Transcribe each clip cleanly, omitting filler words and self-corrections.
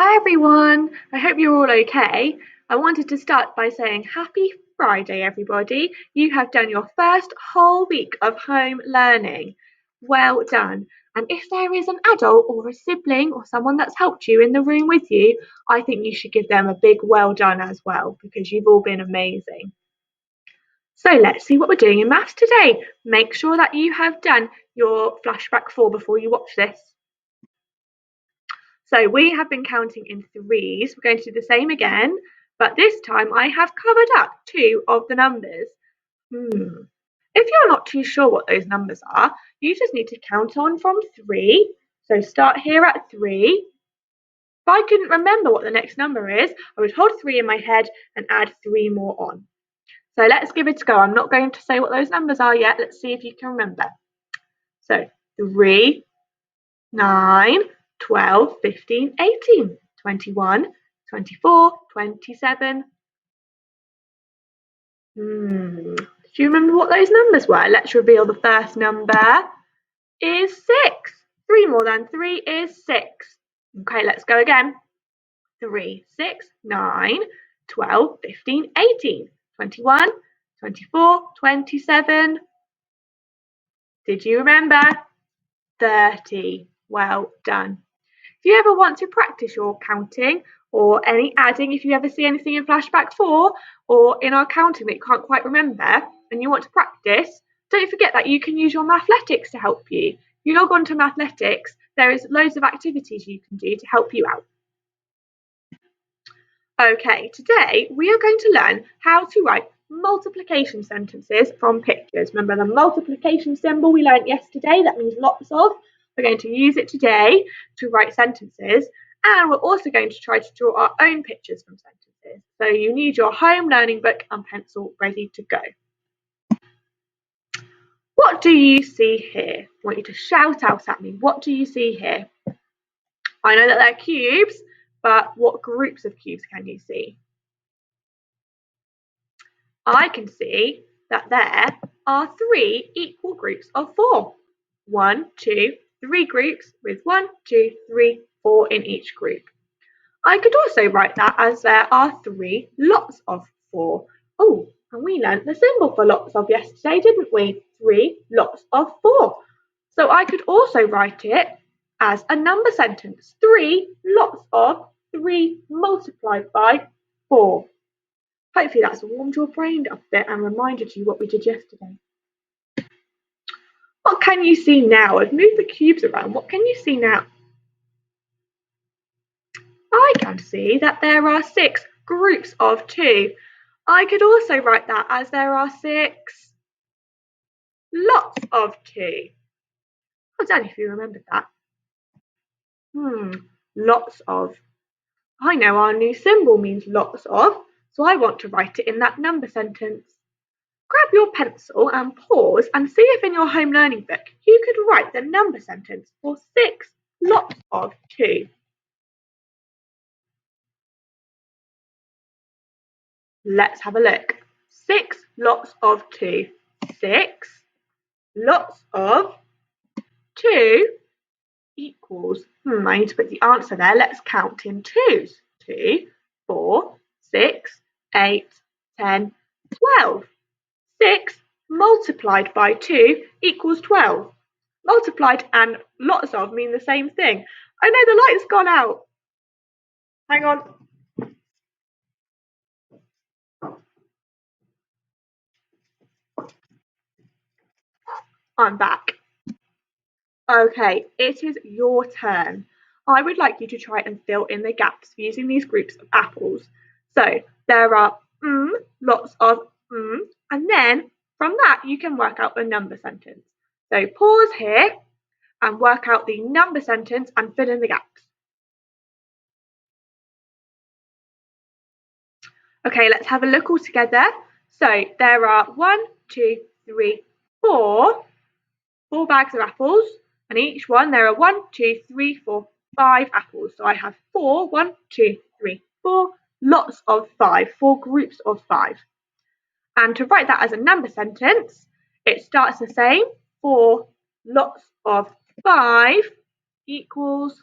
Hi everyone, I hope you're all okay. I wanted to start by saying happy Friday, everybody. You have done your first whole week of home learning. Well done. And if there is an adult or a sibling or someone that's helped you in the room with you, I think you should give them a big well done as well because you've all been amazing. So let's see what we're doing in maths today. Make sure that you have done your flashback 4 before you watch this. So we have been counting in threes. We're going to do the same again, but this time I have covered up 2 of the numbers. If you're not too sure what those numbers are, you just need to count on from 3. So start here at 3. If I couldn't remember what the next number is, I would hold 3 in my head and add 3 more on. So let's give it a go. I'm not going to say what those numbers are yet. Let's see if you can remember. So 3, 9, 12, 15, 18, 21, 24, 27. Do you remember what those numbers were? Let's reveal the first number is 6. 3 more than 3 is 6. Okay, let's go again. 3, 6, 9, 12, 15, 18, 21, 24, 27. Did you remember? 30. Well done. If you ever want to practice your counting or any adding, if you ever see anything in flashback 4 or in our counting that you can't quite remember and you want to practice, don't forget that you can use your Mathletics to help you. You log on to Mathletics, there is loads of activities you can do to help you out. Okay, today we are going to learn how to write multiplication sentences from pictures. Remember the multiplication symbol we learned yesterday? That means lots of. We're going to use it today to write sentences, and we're also going to try to draw our own pictures from sentences. So you need your home learning book and pencil ready to go. What do you see here? I want you to shout out at me. What do you see here? I know that they're cubes, but what groups of cubes can you see? I can see that there are 3 equal groups of 4. 1, 2, 3 groups with 1, 2, 3, 4 in each group. I could also write that as there are 3 lots of 4. Oh, and we learnt the symbol for lots of yesterday, didn't we? 3 lots of 4. So I could also write it as a number sentence. 3 lots of 3 multiplied by 4. Hopefully that's warmed your brain up a bit and reminded you what we did yesterday. What can you see now? I've moved the cubes around. What can you see now? I can see that there are 6 groups of 2. I could also write that as there are 6 lots of 2. Well done if you remembered that. Lots of. I know our new symbol means lots of, so I want to write it in that number sentence. Grab your pencil and pause and see if in your home learning book you could write the number sentence for 6 lots of 2. Let's have a look. 6 lots of 2. 6 lots of 2 equals, I need to put the answer there. Let's count in twos. 2, 4, 6, 8, 10, 12. 6 multiplied by 2 equals 12. Multiplied and lots of mean the same thing. Oh no, the light's gone out. Hang on. I'm back. Okay, it is your turn. I would like you to try and fill in the gaps using these groups of apples. So there are lots of and then from that you can work out the number sentence. So pause here and work out the number sentence and fill in the gaps. Okay, let's have a look all together. So there are 1, 2, 3, 4 bags of apples, and each one there are 1, 2, 3, 4, 5 apples. So I have 4, 1, 2, 3, 4, lots of 5, 4 groups of 5. And to write that as a number sentence, it starts the same. 4 lots of 5 equals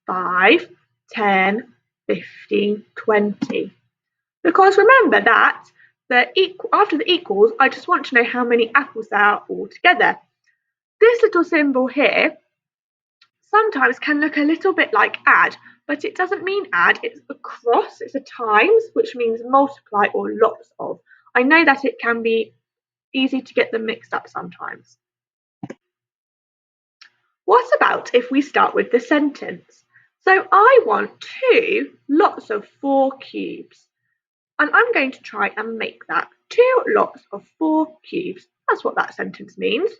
5, 10, 15, 20. Because remember that after the equals, I just want to know how many apples there are altogether. This little symbol here sometimes can look a little bit like add, but it doesn't mean add, it's a cross, it's a times, which means multiply or lots of. I know that it can be easy to get them mixed up sometimes. What about if we start with the sentence? So I want 2 lots of 4 cubes. And I'm going to try and make that 2 lots of 4 cubes. That's what that sentence means.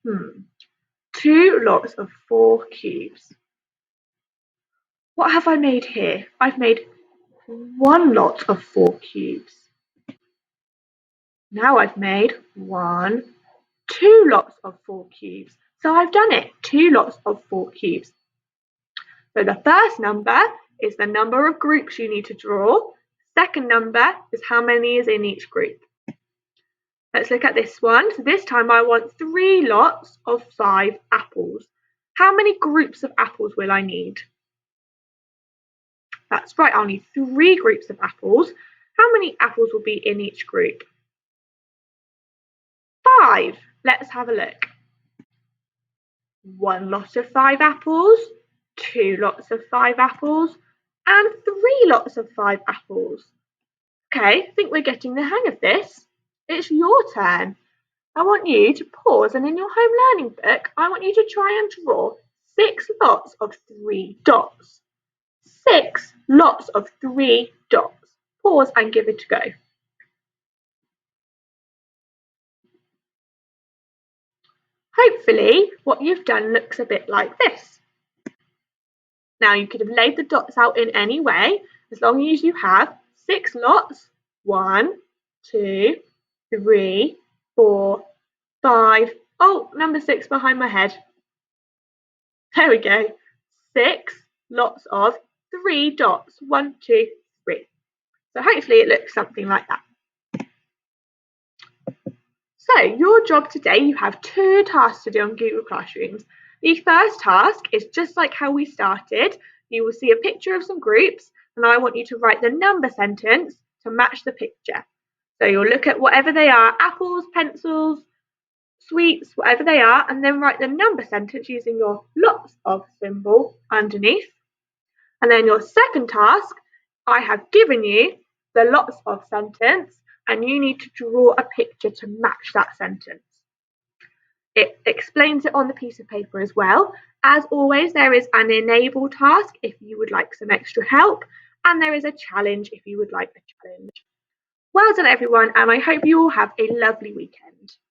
2 lots of 4 cubes. What have I made here? I've made 1 lot of 4 cubes. Now I've made 2 lots of 4 cubes. So I've done it, 2 lots of 4 cubes. So the first number is the number of groups you need to draw. Second number is how many is in each group. Let's look at this one. So this time I want 3 lots of 5 apples. How many groups of apples will I need? That's right, I'll need 3 groups of apples. How many apples will be in each group? 5. Let's have a look. 1 lot of 5 apples, 2 lots of 5 apples, and 3 lots of 5 apples. Okay, I think we're getting the hang of this. It's your turn. I want you to pause, and in your home learning book, I want you to try and draw 6 lots of 3 dots. 6 lots of 3 dots. Pause and give it a go. Hopefully, what you've done looks a bit like this. Now, you could have laid the dots out in any way, as long as you have 6 lots. 1, 2, 3, 4, 5. Oh, number 6 behind my head. There we go. 6 lots of 3 dots. 1, 2, 3. So hopefully it looks something like that. So your job today, you have 2 tasks to do on Google Classrooms. The first task is just like how we started. You will see a picture of some groups, and I want you to write the number sentence to match the picture. So you'll look at whatever they are, apples, pencils, sweets, whatever they are, and then write the number sentence using your lots of symbol underneath. And then your second task, I have given you the lots of sentence, and you need to draw a picture to match that sentence. It explains it on the piece of paper as well. As always, there is an enable task if you would like some extra help, and there is a challenge if you would like a challenge. Well done, everyone, and I hope you all have a lovely weekend.